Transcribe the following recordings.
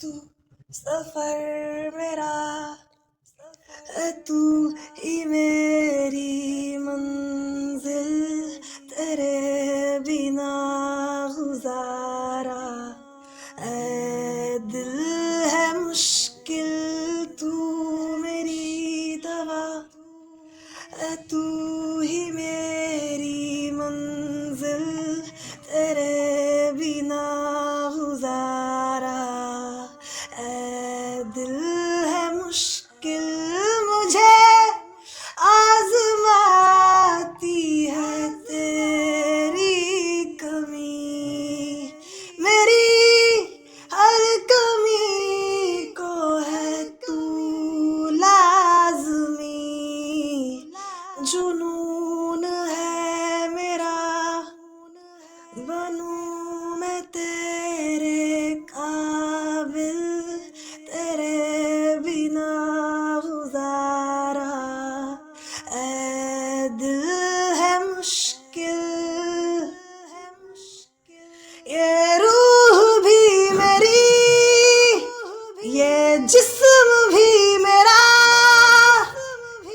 तू सफर मेरा है, तू ही मेरी मंजिल, तेरे बिना गुजारा ऐ दिल है मुश्किल, तू मेरी दवा है, तू ही मेरी मंजिल, तेरे बिना गुजारा ऐ दिल है मुश्किल, मुझे आजमाती है तेरी कमी, मेरी हर कमी को है तू लाज़मी, जुनून है मेरा बनूं मैं तेरे काबिल, तेरे बिना गुजारा ऐ दिल है मुश्किल। ये रूह भी मेरी, ये जिस्म भी मेरा,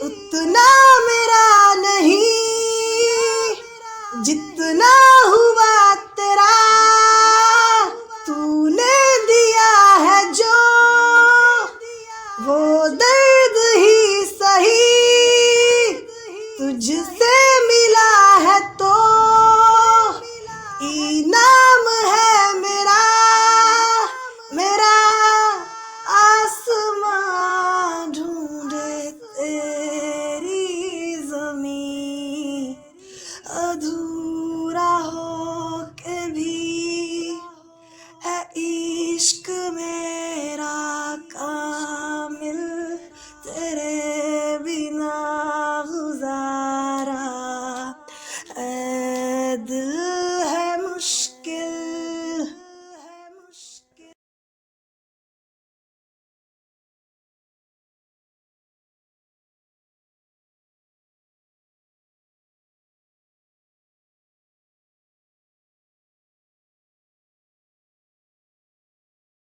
उतना मेरा नहीं जितना हुआ तेरा, तूने दिया है जो वो दर्द ही सही, तुझसे मिला है तो इनाम है मेरा, मेरा आसमां ढूंढे तेरी ज़मीं, अधूरा हो के भी है इश्क मेरा।